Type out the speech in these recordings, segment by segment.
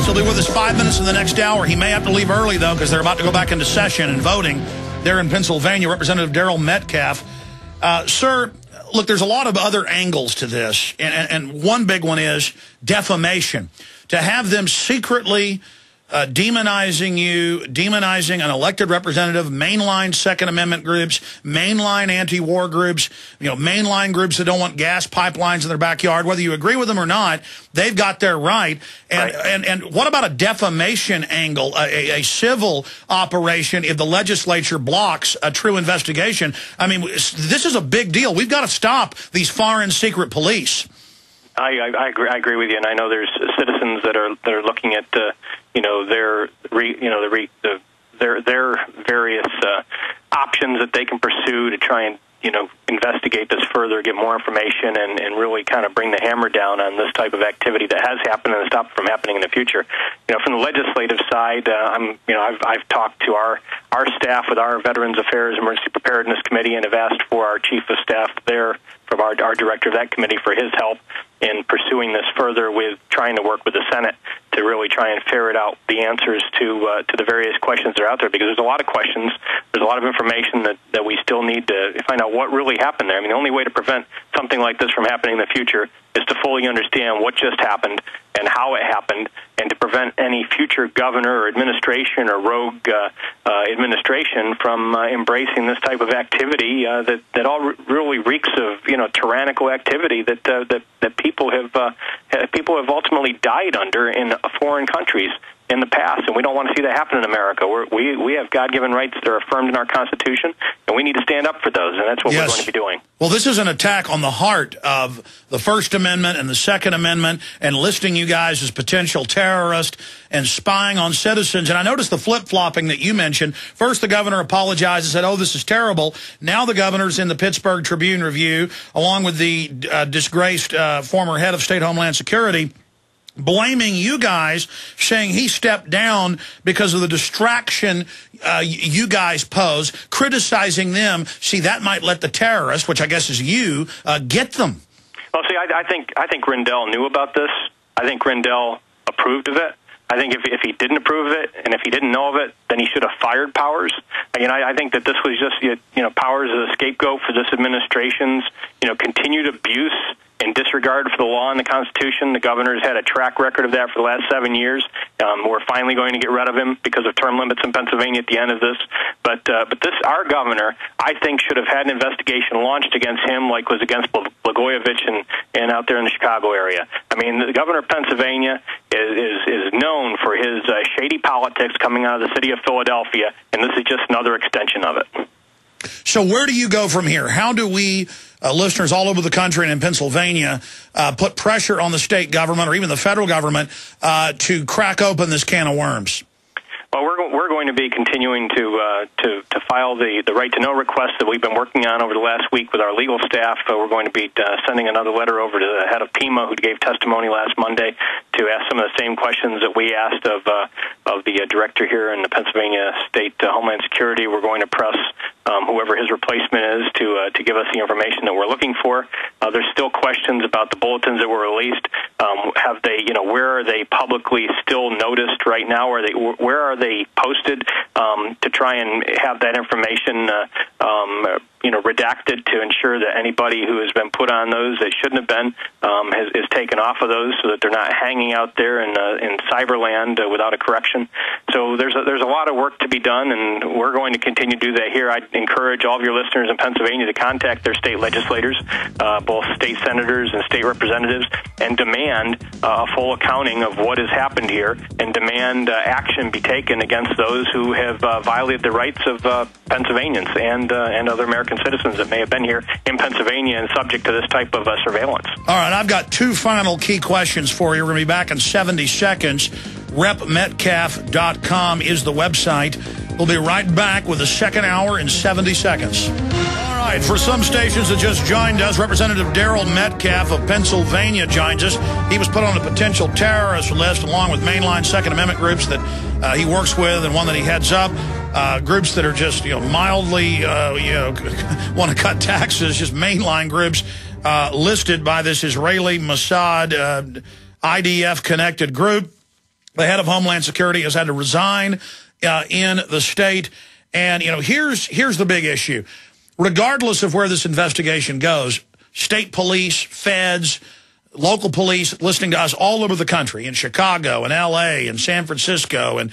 guest. He'll be with us 5 minutes in the next hour. He may have to leave early, though, because they're about to go back into session and voting there in Pennsylvania. Representative Daryl Metcalfe. Sir, look, there's a lot of other angles to this, and one big one is defamation. To have them secretly demonizing you, demonizing an elected representative, mainline Second Amendment groups, mainline anti-war groups, mainline groups that don't want gas pipelines in their backyard, whether you agree with them or not, they've got their right. And what about a defamation angle, a civil operation if the legislature blocks a true investigation? I mean, this is a big deal. We've got to stop these foreign secret police. I agree with you, and I know there's citizens that are looking at their various options that they can pursue to try and investigate this further, get more information, and really kind of bring the hammer down on this type of activity that has happened and stop it from happening in the future. From the legislative side, I've talked to our staff with our Veterans Affairs Emergency Preparedness Committee and have asked for our chief of staff there, from our director of that committee, for his help in pursuing this further, with trying to work with the Senate to really try and ferret out the answers to the various questions that are out there, because there's a lot of questions, there's a lot of information that we still need to find out what really happened there. I mean, the only way to prevent something like this from happening in the future is to fully understand what just happened and how it happened, and to prevent any future governor or administration or rogue administration from embracing this type of activity that all really reeks of tyrannical activity that people have ultimately died under in foreign countries in the past, and we don't want to see that happen in America. We have God-given rights that are affirmed in our Constitution, and we need to stand up for those, and that's what we're going to be doing. Well, this is an attack on the heart of the First Amendment and the Second Amendment, and listing you guys as potential terrorists and spying on citizens. And I noticed the flip-flopping that you mentioned. First, the governor apologized and said, oh, this is terrible. Now the governor's in the Pittsburgh Tribune Review, along with the disgraced former head of state homeland security, blaming you guys, saying he stepped down because of the distraction you guys pose, criticizing them. See, that might let the terrorist, which I guess is you, get them. Well, see, I think Rendell knew about this. I think Rendell approved of it. I think if he didn't approve of it, and if he didn't know of it, then he should have fired Powers. I think that this was just, Powers is a scapegoat for this administration's, continued abuse and disregard for the law and the Constitution. The governor's had a track record of that for the last 7 years. We're finally going to get rid of him because of term limits in Pennsylvania at the end of this. But our governor, I think, should have had an investigation launched against him, like was against Blagojevich and out there in the Chicago area. I mean, the governor of Pennsylvania is known for his shady politics coming out of the city of Philadelphia, and this is just another extension of it. So where do you go from here? How do we, listeners all over the country and in Pennsylvania, put pressure on the state government or even the federal government to crack open this can of worms? Well, we're going to be continuing to file the right to know request that we've been working on over the last week with our legal staff. We're going to be sending another letter over to the head of PEMA, who gave testimony last Monday, to ask some of the same questions that we asked of the director here in the Pennsylvania State Homeland Security. We're going to press whoever his replacement is to give us the information that we're looking for. There's still questions about the bulletins that were released. Have they, where are they publicly still noticed right now? Where are they posted to try and have that information redacted, to ensure that anybody who has been put on those that shouldn't have been is taken off of those, so that they're not hanging out there in cyberland without a correction. So there's a lot of work to be done, and we're going to continue to do that here. I'd encourage all of your listeners in Pennsylvania to contact their state legislators, both state senators and state representatives, and demand a full accounting of what has happened here, and demand action be taken against those who have violated the rights of Pennsylvanians and other American citizens that may have been here in Pennsylvania and subject to this type of surveillance. All right, I've got two final key questions for you. We're going to be back in 70 seconds. repmetcalfe.com is the website. We'll be right back with the second hour in 70 seconds. All right, for some stations that just joined us, Representative Daryl Metcalfe of Pennsylvania joins us. He was put on a potential terrorist list along with mainline Second Amendment groups that he works with, and one that he heads up. Groups that are just, mildly, want to cut taxes, just mainline groups listed by this Israeli Mossad IDF-connected group. the head of Homeland Security, has had to resign in the state. And, here's the big issue. Regardless of where this investigation goes, state police, feds, local police listening to us all over the country, in Chicago and L.A. and San Francisco and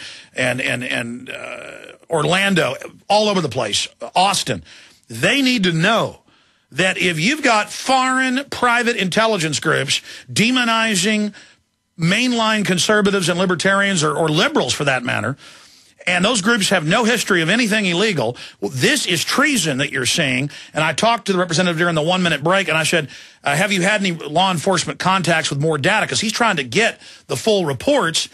Orlando, all over the place, Austin, they need to know that if you've got foreign private intelligence groups demonizing mainline conservatives and libertarians, or liberals for that matter, and those groups have no history of anything illegal, well, this is treason that you're seeing. And I talked to the representative during the 1-minute break, and I said, have you had any law enforcement contacts with more data? Because he's trying to get the full reports,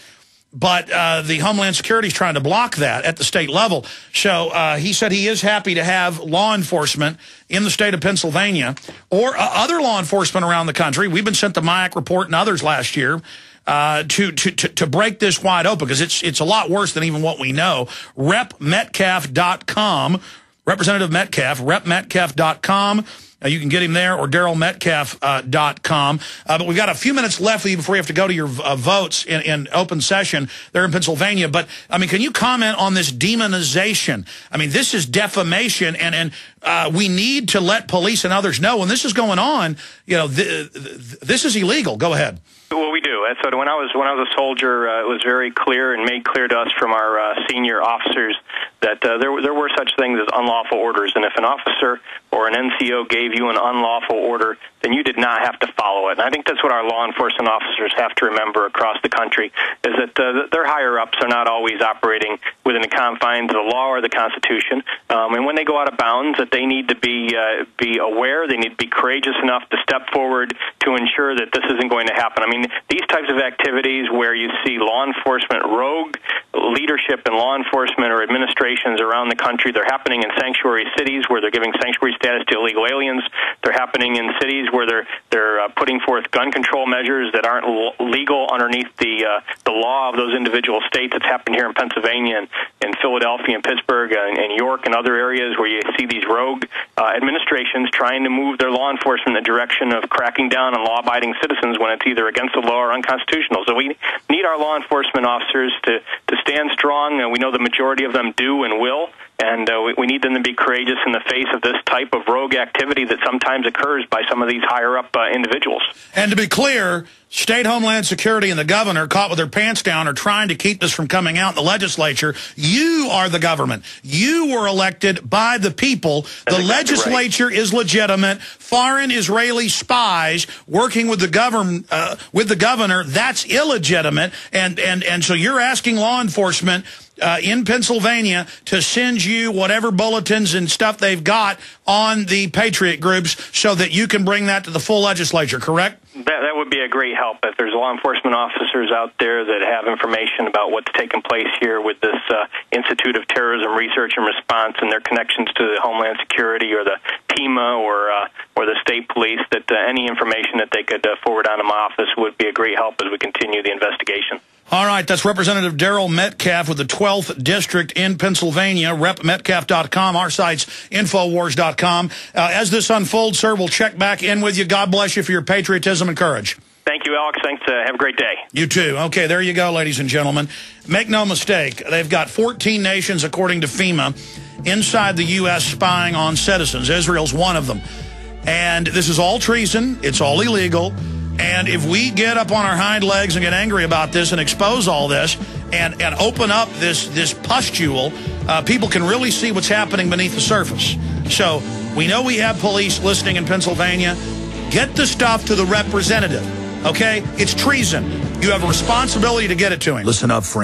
but the Homeland Security is trying to block that at the state level. So he said he is happy to have law enforcement in the state of Pennsylvania or other law enforcement around the country. We've been sent the MIAC report and others last year to break this wide open, because it's a lot worse than even what we know. RepMetcalfe.com, Representative Metcalfe, RepMetcalfe.com. You can get him there, or DarylMetcalfe.com. But we've got a few minutes left before you have to go to your votes in open session there in Pennsylvania. But, can you comment on this demonization? This is defamation, and we need to let police and others know when this is going on, this is illegal. Go ahead. Well, we do. So when I was a soldier, it was very clear and made clear to us from our senior officers that there were such things as unlawful orders, and if an officer or an NCO gave you an unlawful order, then you did not have to follow it. And I think that's what our law enforcement officers have to remember across the country, is that their higher-ups are not always operating within the confines of the law or the Constitution. And when they go out of bounds, that they need to be aware, they need to be courageous enough to step forward to ensure that this isn't going to happen. These types of activities where you see law enforcement rogue leadership in law enforcement or administrations around the country, they're happening in sanctuary cities where they're giving sanctuary status to illegal aliens. They're happening in cities where they're putting forth gun control measures that aren't legal underneath the law of those individual states. It's happened here in Pennsylvania and Philadelphia and Pittsburgh and York and other areas where you see these rogue administrations trying to move their law enforcement in the direction of cracking down on law-abiding citizens when it's either against the law or unconstitutional. So we need our law enforcement officers to stand strong, and we know the majority of them do and will. And we need them to be courageous in the face of this type of rogue activity that sometimes occurs by some of these higher-up individuals. And to be clear, state Homeland Security and the governor, caught with their pants down, are trying to keep this from coming out in the legislature. You are the government. You were elected by the people. The legislature is legitimate. Foreign Israeli spies working with the governor, that's illegitimate. And so you're asking law enforcement in Pennsylvania to send you whatever bulletins and stuff they've got on the patriot groups so that you can bring that to the full legislature, correct? That would be a great help. If there's law enforcement officers out there that have information about what's taken place here with this Institute of Terrorism Research and Response and their connections to the Homeland Security or the PEMA or the state police, that any information that they could forward on to my office would be a great help as we continue the investigation. All right, that's Representative Daryl Metcalfe with the 12th District in Pennsylvania, repmetcalfe.com. Our site's Infowars.com. As this unfolds, sir, we'll check back in with you. God bless you for your patriotism and courage. Thank you, Alex. Thanks. Have a great day. You too. Okay, there you go, ladies and gentlemen. Make no mistake, they've got 14 nations, according to FEMA, inside the U.S. spying on citizens. Israel's one of them. And this is all treason. It's all illegal. And if we get up on our hind legs and get angry about this and expose all this and open up this pustule, people can really see what's happening beneath the surface. So we know we have police listening in Pennsylvania. Get the stuff to the representative, okay? It's treason. You have a responsibility to get it to him. Listen up, friend.